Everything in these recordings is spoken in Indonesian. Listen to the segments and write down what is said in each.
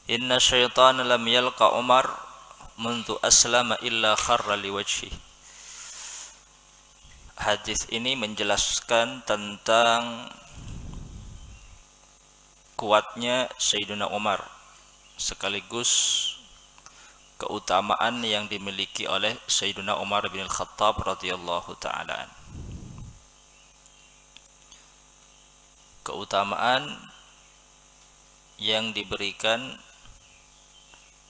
Inna syaitan lam yalqa Umar mundu aslama illa kharra liwajhi. Hadis ini menjelaskan tentang kuatnya Sayyidina Umar sekaligus keutamaan yang dimiliki oleh Sayyidina Umar bin Al-Khattab radhiyallahu ta'ala. Keutamaan yang diberikan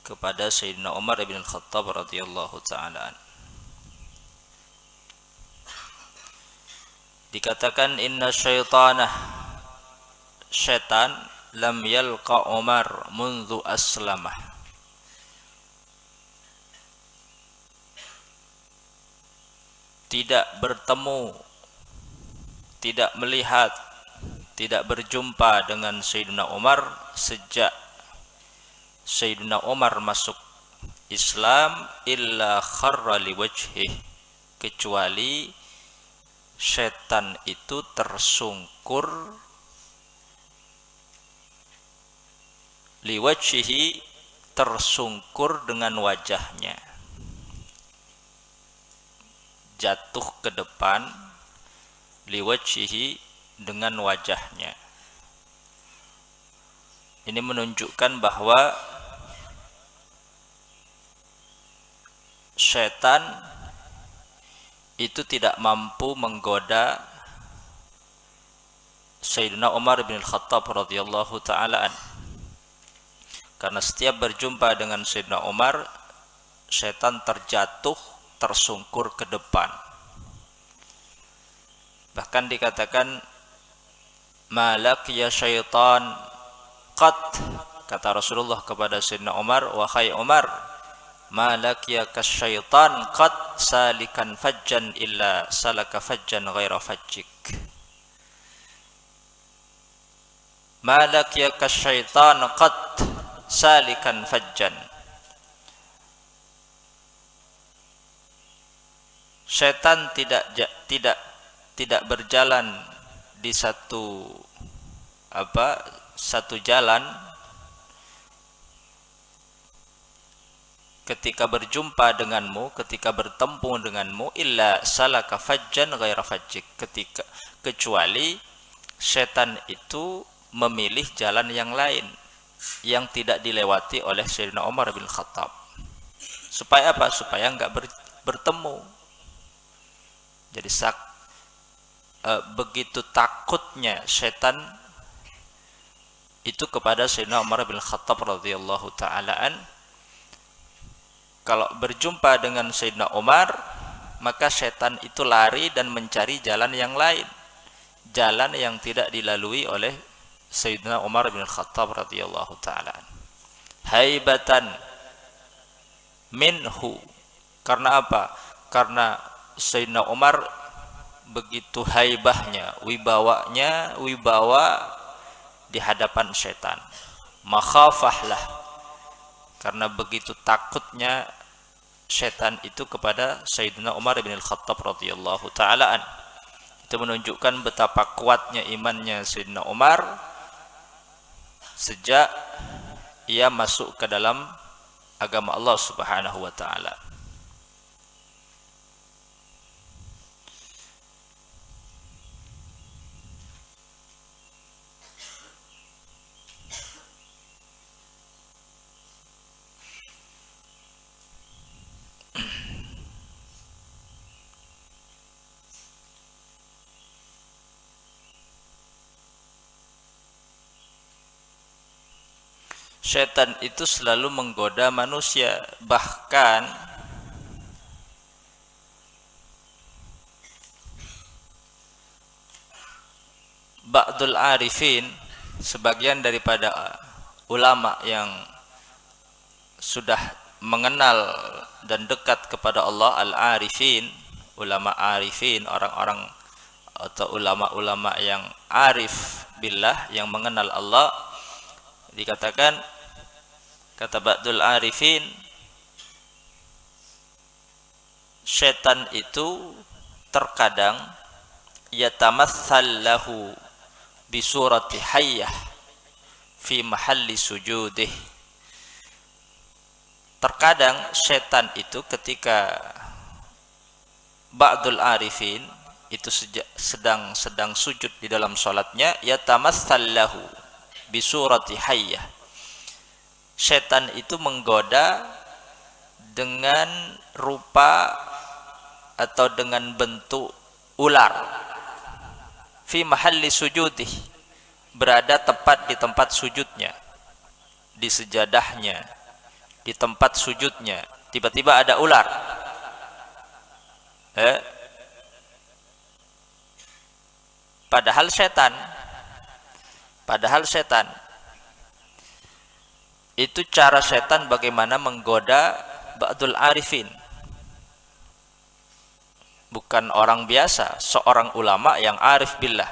kepada Sayyidina Umar bin Al-Khattab radhiyallahu ta'ala. Dikatakan inna syaitanah, syaitan, lam yalqa Umar mundu aslamah, tidak bertemu, tidak melihat, tidak berjumpa dengan Sayyidina Umar sejak Sayyidina Umar masuk Islam illa kharra liwajhih, kecuali setan itu tersungkur liwajhihi, tersungkur dengan wajahnya, jatuh ke depan, liwajhihi, dengan wajahnya. Ini menunjukkan bahwa setan itu tidak mampu menggoda Sayyidina Umar bin Al-Khattab radhiyallahu ta'ala. Karena setiap berjumpa dengan Sayyidina Umar, setan terjatuh, tersungkur ke depan. Bahkan dikatakan malak ya syaitan qad, kata Rasulullah kepada Sayyidina Umar, wahai Umar, malak ya kasyaitan qad salikan fajjan illa salaka fajjan ghaira fajjik. Malak ya kasyaitan qad salikan fajjan. Setan tidak berjalan di satu jalan ketika berjumpa denganmu, ketika bertemu denganmu, illa salaka fajjan ghaira fajjik, kecuali setan itu memilih jalan yang lain yang tidak dilewati oleh Sayyidina Umar bin Khattab. Supaya apa? Supaya enggak bertemu. Jadi begitu takutnya setan itu kepada Sayyidina Umar bin Khattab radhiyallahu ta'alaan. Kalau berjumpa dengan Sayyidina Umar, maka setan itu lari dan mencari jalan yang lain, jalan yang tidak dilalui oleh Sayyidina Umar bin Khattab radhiyallahu ta'ala. Haibatan minhu, karena apa? Karena Sayyidina Umar begitu haibahnya, wibawa di hadapan setan. Makhafahlah, karena begitu takutnya setan itu kepada Sayyidina Umar bin Khattab radhiyallahu ta'ala. Itu menunjukkan betapa kuatnya imannya Sayyidina Umar sejak ia masuk ke dalam agama Allah Subhanahu wa ta'ala. Setan itu selalu menggoda manusia, bahkan ba'dul arifin, sebagian daripada ulama yang sudah mengenal dan dekat kepada Allah, al-arifin, ulama arifin, orang-orang atau ulama-ulama yang arif billah, yang mengenal Allah, dikatakan, kata ba'dul arifin, setan itu terkadang yatamathal lahu bi surati hayyah fi mahalli sujudih, Terkadang setan itu ketika ba'dul arifin itu sedang sujud di dalam salatnya, yatamatsallahu bi surati hayyah. Setan itu menggoda dengan rupa atau dengan bentuk ular fi mahalli sujudih, berada tepat di tempat sujudnya, di sejadahnya, di tempat sujudnya, tiba-tiba ada ular. Padahal setan itu cara setan bagaimana menggoda ba'dul arifin. Bukan orang biasa, seorang ulama yang arif billah,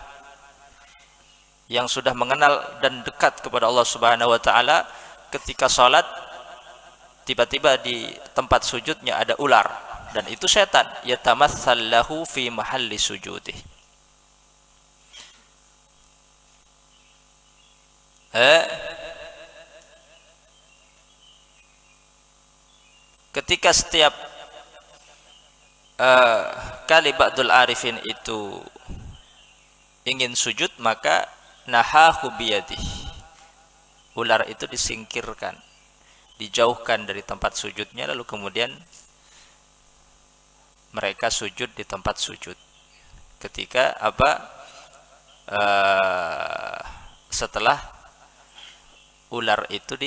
yang sudah mengenal dan dekat kepada Allah Subhanahu wa taala, ketika salat tiba-tiba di tempat sujudnya ada ular, dan itu setan, yatamatsallahu fi mahalli sujudih. Ketika setiap kali ba'dul arifin itu ingin sujud, maka nahahu biyadih, ular itu disingkirkan, dijauhkan dari tempat sujudnya, lalu kemudian mereka sujud di tempat sujud. Ketika setelah ular itu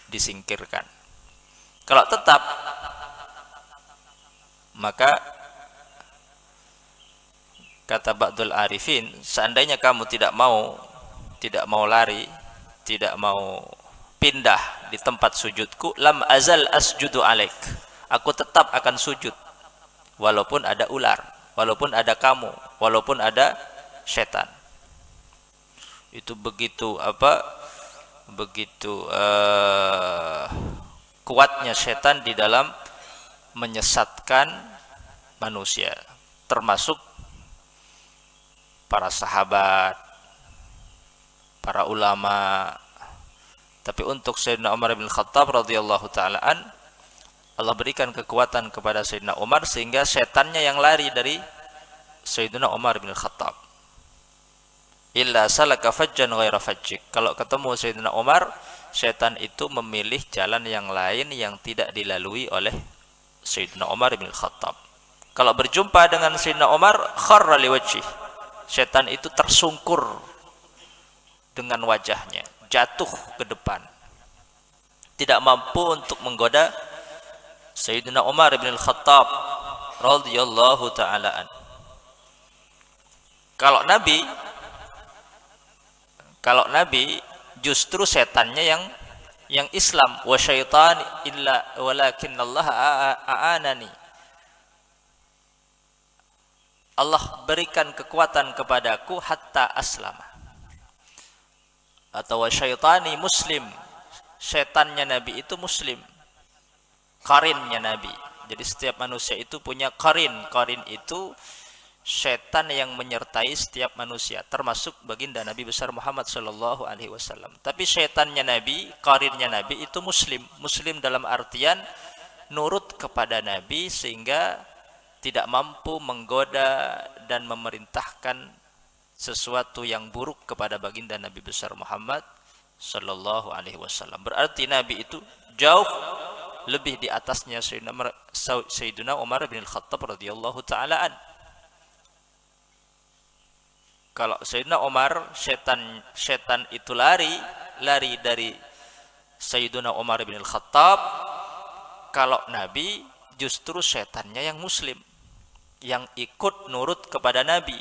disingkirkan. Kalau tetap, maka kata ba'dul arifin, seandainya kamu tidak mau lari, tidak mau pindah di tempat sujudku, lam azal asjudu alaik, aku tetap akan sujud walaupun ada ular, walaupun ada kamu, walaupun ada setan. Itu begitu kuatnya setan di dalam menyesatkan manusia, termasuk para sahabat, para ulama. Tapi untuk Sayyidina Umar bin Khattab radhiyallahu ta'ala an, Allah berikan kekuatan kepada Sayyidina Umar sehingga setannya yang lari dari Sayyidina Umar bin Khattab. Illa salaka fajjan ghaira fajjik. Kalau ketemu Sayyidina Umar, setan itu memilih jalan yang lain yang tidak dilalui oleh Sayyidina Umar bin Khattab. Kalau berjumpa dengan Sayyidina Umar, kharra liwajhih, setan itu tersungkur dengan wajahnya, jatuh ke depan, tidak mampu untuk menggoda Sayyidina Umar bin Khattab radhiyallahu ta'ala an. Kalau Nabi justru setannya yang Islam, wa syaitan illa walakinallaha a'anani. Allah berikan kekuatan kepadaku hatta aslama. Atau wa syaitani muslim, setannya Nabi itu muslim, qarinnya Nabi. Jadi setiap manusia itu punya qarin. Qarin itu setan yang menyertai setiap manusia, termasuk baginda Nabi besar Muhammad sallallahu alaihi wasallam. Tapi setannya Nabi, qarinnya Nabi itu muslim. Muslim dalam artian nurut kepada Nabi sehingga tidak mampu menggoda dan memerintahkan sesuatu yang buruk kepada baginda Nabi besar Muhammad sallallahu alaihi wasallam. Berarti Nabi itu jauh lebih di atasnya Sayyidina Umar bin Khattab radhiyallahu ta'ala an. Kalau Sayyidina Umar, setan itu lari dari Sayyidina Umar bin Khattab. Kalau Nabi justru setannya yang muslim, yang ikut nurut kepada Nabi,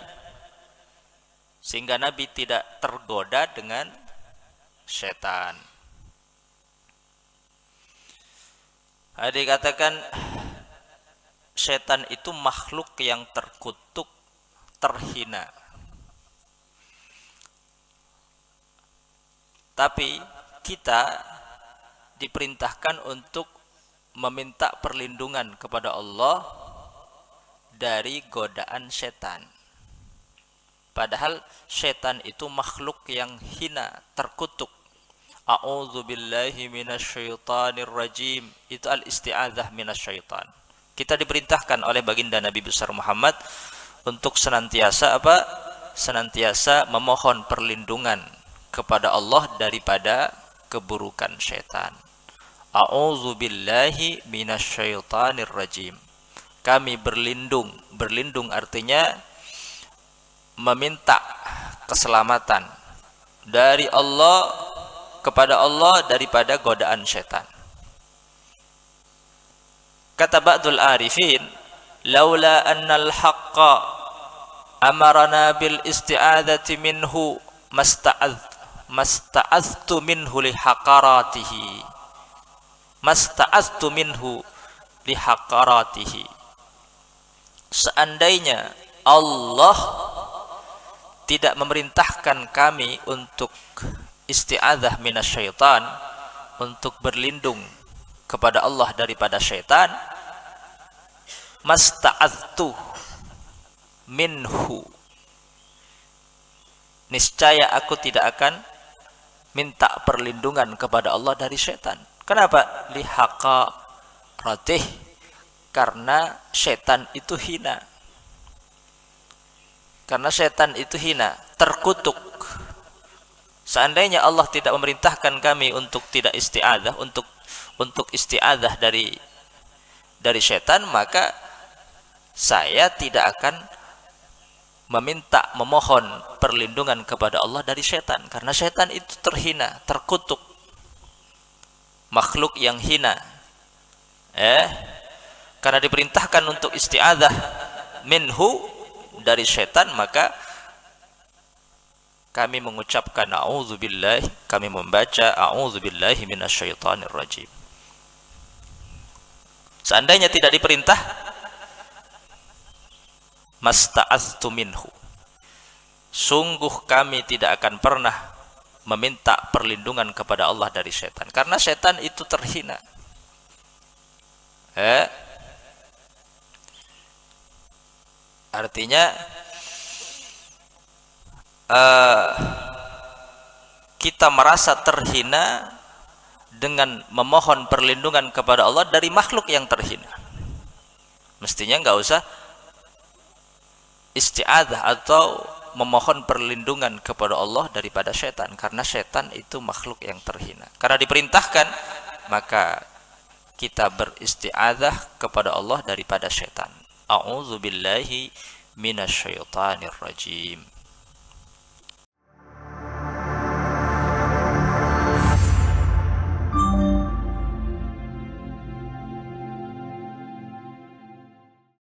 sehingga Nabi tidak tergoda dengan setan. Dikatakan setan itu makhluk yang terkutuk, terhina. Tapi kita diperintahkan untuk meminta perlindungan kepada Allah dari godaan setan. Padahal setan itu makhluk yang hina, terkutuk. a'udzu billahi minasyaitonir rajim. Itu al-isti'adzah minasyaitan. Kita diperintahkan oleh baginda Nabi besar Muhammad untuk senantiasa apa? Senantiasa memohon perlindungan kepada Allah daripada keburukan syaitan. A'udzu billahi minasyaitonir rajim. Kami berlindung. Berlindung artinya meminta keselamatan dari Allah kepada Allah daripada godaan syaitan. Kata ba'dul arifin, laula annal haqqa amarana bil isti'adzati minhu masta'adztu minhu li haqaratihi. Masta'adztu minhu li haqaratihi. Seandainya Allah tidak memerintahkan kami untuk isti'adzah minasyaitan, untuk berlindung kepada Allah daripada syaitan, masta'adztu minhu, niscaya aku tidak akan minta perlindungan kepada Allah dari syaitan. Kenapa? Lihaqaratih, karena syaitan itu hina. Karena syaitan itu hina, terkutuk. Seandainya Allah tidak memerintahkan kami untuk tidak isti'adzah, untuk isti'adzah dari syaitan, maka saya tidak akan memohon perlindungan kepada Allah dari syaitan, karena syaitan itu terhina, terkutuk, makhluk yang hina. Karena diperintahkan untuk isti'adzah minhu, dari syaitan, maka kami mengucapkan a'udzubillahi, kami membaca a'udzubillahi minasyaitonir rajim. Seandainya tidak diperintah, masta'adztu minhu, sungguh kami tidak akan pernah meminta perlindungan kepada Allah dari syaitan, karena syaitan itu terhina. Artinya kita merasa terhina dengan memohon perlindungan kepada Allah dari makhluk yang terhina. Mestinya nggak usah isti'adzah atau memohon perlindungan kepada Allah daripada syaitan, karena syaitan itu makhluk yang terhina. Karena diperintahkan, maka kita beristi'adzah kepada Allah daripada syaitan. A'udzubillahi minasyaitonir rajim.